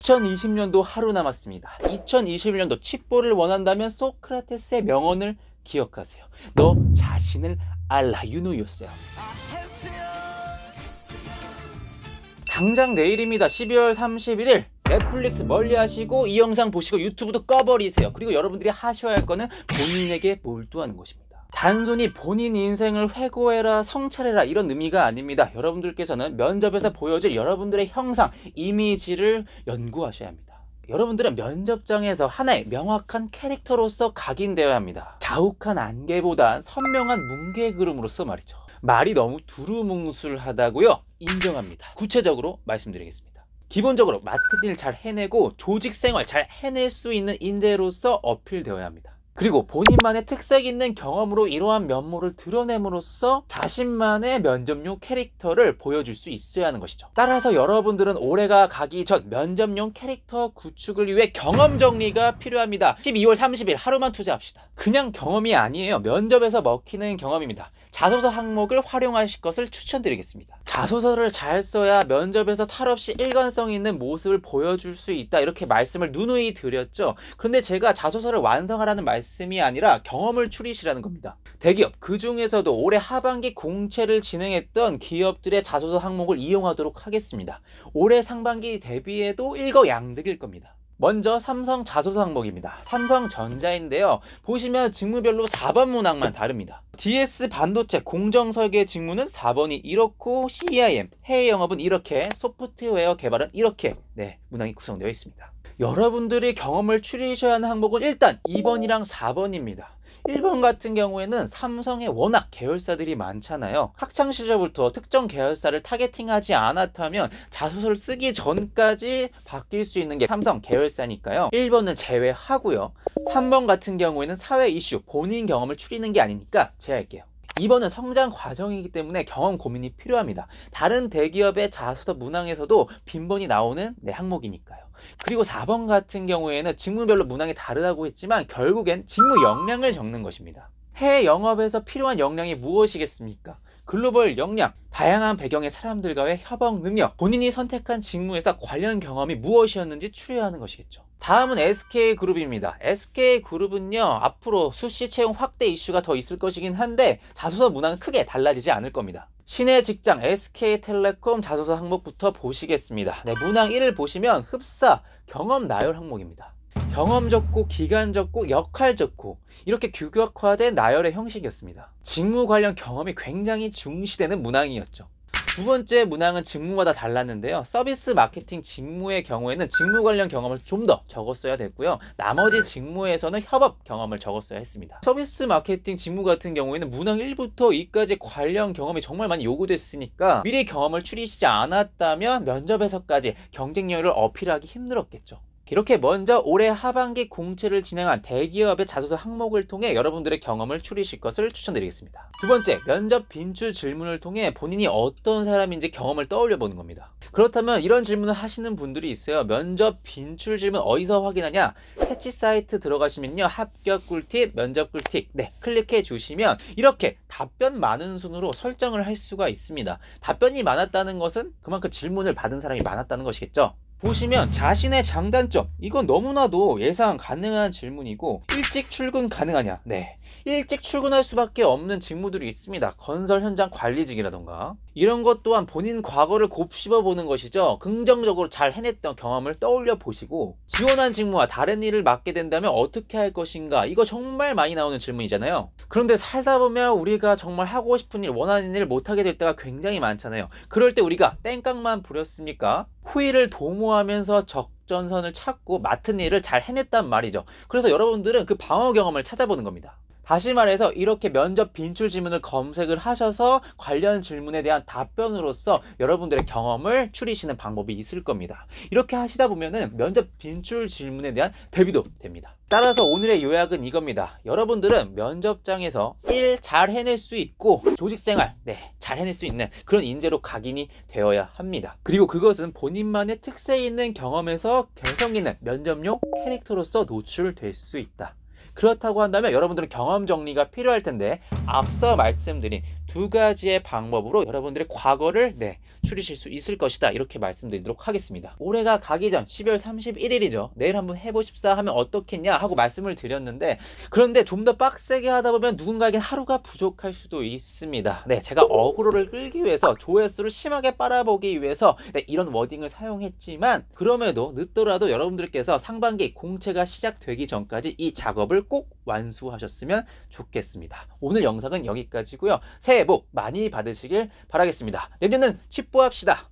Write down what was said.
2020년도 하루 남았습니다. 2021년도 칩볼을 원한다면 소크라테스의 명언을 기억하세요. 너 자신을 알라. You know yourself. 당장 내일입니다. 12월 31일 넷플릭스 멀리하시고 이 영상 보시고 유튜브도 꺼버리세요. 그리고 여러분들이 하셔야 할 거는 본인에게 몰두하는 것입니다. 단순히 본인 인생을 회고해라, 성찰해라 이런 의미가 아닙니다. 여러분들께서는 면접에서 보여질 여러분들의 형상, 이미지를 연구하셔야 합니다. 여러분들은 면접장에서 하나의 명확한 캐릭터로서 각인되어야 합니다. 자욱한 안개보단 선명한 뭉게구름으로서 말이죠. 말이 너무 두루뭉술하다고요? 인정합니다. 구체적으로 말씀드리겠습니다. 기본적으로 맡은 일 잘 해내고 조직 생활 잘 해낼 수 있는 인재로서 어필되어야 합니다. 그리고 본인만의 특색 있는 경험으로 이러한 면모를 드러냄으로써 자신만의 면접용 캐릭터를 보여줄 수 있어야 하는 것이죠. 따라서 여러분들은 올해가 가기 전 면접용 캐릭터 구축을 위해 경험 정리가 필요합니다. 12월 30일 하루만 투자합시다. 그냥 경험이 아니에요. 면접에서 먹히는 경험입니다. 자소서 항목을 활용하실 것을 추천드리겠습니다. 자소서를 잘 써야 면접에서 탈없이 일관성 있는 모습을 보여줄 수 있다, 이렇게 말씀을 누누이 드렸죠. 그런데 제가 자소서를 완성하라는 말씀이 아니라 경험을 추리시라는 겁니다. 대기업, 그 중에서도 올해 하반기 공채를 진행했던 기업들의 자소서 항목을 이용하도록 하겠습니다. 올해 상반기 대비해도 일거양득일 겁니다. 먼저 삼성 자소서 항목입니다. 삼성전자인데요. 보시면 직무별로 4번 문항만 다릅니다. DS 반도체 공정설계 직무는 4번이 이렇고, CIM 해외 영업은 이렇게, 소프트웨어 개발은 이렇게 문항이 구성되어 있습니다. 여러분들이 경험을 추리셔야 하는 항목은 일단 2번이랑 4번입니다. 1번 같은 경우에는 삼성에 워낙 계열사들이 많잖아요. 학창시절부터 특정 계열사를 타겟팅하지 않았다면 자소서를 쓰기 전까지 바뀔 수 있는 게 삼성 계열사니까요. 1번은 제외하고요. 3번 같은 경우에는 사회 이슈, 본인 경험을 추리는 게 아니니까 제외할게요. 2번은 성장 과정이기 때문에 경험 고민이 필요합니다. 다른 대기업의 자소서 문항에서도 빈번히 나오는 항목이니까요. 그리고 4번 같은 경우에는 직무별로 문항이 다르다고 했지만 결국엔 직무 역량을 적는 것입니다. 해외 영업에서 필요한 역량이 무엇이겠습니까? 글로벌 역량, 다양한 배경의 사람들과의 협업 능력, 본인이 선택한 직무에서 관련 경험이 무엇이었는지 추려야 하는 것이겠죠. 다음은 SK그룹입니다. SK그룹은요, 앞으로 수시 채용 확대 이슈가 더 있을 것이긴 한데 자소서 문항은 크게 달라지지 않을 겁니다. 신의 직장 SK텔레콤 자소서 항목부터 보시겠습니다. 문항 1을 보시면 흡사, 경험 나열 항목입니다. 경험 적고, 기간 적고, 역할 적고 이렇게 규격화된 나열의 형식이었습니다. 직무 관련 경험이 굉장히 중시되는 문항이었죠. 두 번째 문항은 직무마다 달랐는데요. 서비스 마케팅 직무의 경우에는 직무 관련 경험을 좀 더 적었어야 됐고요. 나머지 직무에서는 협업 경험을 적었어야 했습니다. 서비스 마케팅 직무 같은 경우에는 문항 1부터 2까지 관련 경험이 정말 많이 요구됐으니까 미리 경험을 추리시지 않았다면 면접에서까지 경쟁력을 어필하기 힘들었겠죠. 이렇게 먼저 올해 하반기 공채를 진행한 대기업의 자소서 항목을 통해 여러분들의 경험을 추리실 것을 추천드리겠습니다. 두 번째, 면접 빈출 질문을 통해 본인이 어떤 사람인지 경험을 떠올려 보는 겁니다. 그렇다면 이런 질문을 하시는 분들이 있어요. 면접 빈출 질문 어디서 확인하냐? 캐치 사이트 들어가시면요, 합격 꿀팁, 면접 꿀팁 클릭해 주시면 이렇게 답변 많은 순으로 설정을 할 수가 있습니다. 답변이 많았다는 것은 그만큼 질문을 받은 사람이 많았다는 것이겠죠. 보시면 자신의 장단점, 이건 너무나도 예상 가능한 질문이고, 일찍 출근 가능하냐? 일찍 출근할 수밖에 없는 직무들이 있습니다. 건설 현장 관리직이라던가 이런 것 또한 본인 과거를 곱씹어 보는 것이죠. 긍정적으로 잘 해냈던 경험을 떠올려 보시고, 지원한 직무와 다른 일을 맡게 된다면 어떻게 할 것인가, 이거 정말 많이 나오는 질문이잖아요. 그런데 살다 보면 우리가 정말 하고 싶은 일, 원하는 일을 못하게 될 때가 굉장히 많잖아요. 그럴 때 우리가 땡깡만 부렸습니까? 후일을 도모하면서 적전선을 찾고 맡은 일을 잘 해냈단 말이죠. 그래서 여러분들은 그 방어 경험을 찾아보는 겁니다. 다시 말해서 이렇게 면접 빈출 질문을 검색을 하셔서 관련 질문에 대한 답변으로서 여러분들의 경험을 추리시는 방법이 있을 겁니다. 이렇게 하시다 보면은 면접 빈출 질문에 대한 대비도 됩니다. 따라서 오늘의 요약은 이겁니다. 여러분들은 면접장에서 일 잘 해낼 수 있고 조직생활 잘 해낼 수 있는 그런 인재로 각인이 되어야 합니다. 그리고 그것은 본인만의 특색 있는 경험에서 개성 있는 면접용 캐릭터로서 노출될 수 있다. 그렇다고 한다면 여러분들은 경험 정리가 필요할 텐데 앞서 말씀드린 두 가지의 방법으로 여러분들의 과거를 추리실 수 있을 것이다, 이렇게 말씀드리도록 하겠습니다. 올해가 가기 전 12월 31일이죠. 내일 한번 해보십사 하면 어떻겠냐 하고 말씀을 드렸는데, 그런데 좀 더 빡세게 하다 보면 누군가에겐 하루가 부족할 수도 있습니다. 제가 어그로를 끌기 위해서, 조회수를 심하게 빨아보기 위해서 이런 워딩을 사용했지만, 그럼에도 늦더라도 여러분들께서 상반기 공채가 시작되기 전까지 이 작업을 꼭 완수하셨으면 좋겠습니다. 오늘 영상은 여기까지고요. 새해 복 많이 받으시길 바라겠습니다. 내년은 집보합시다.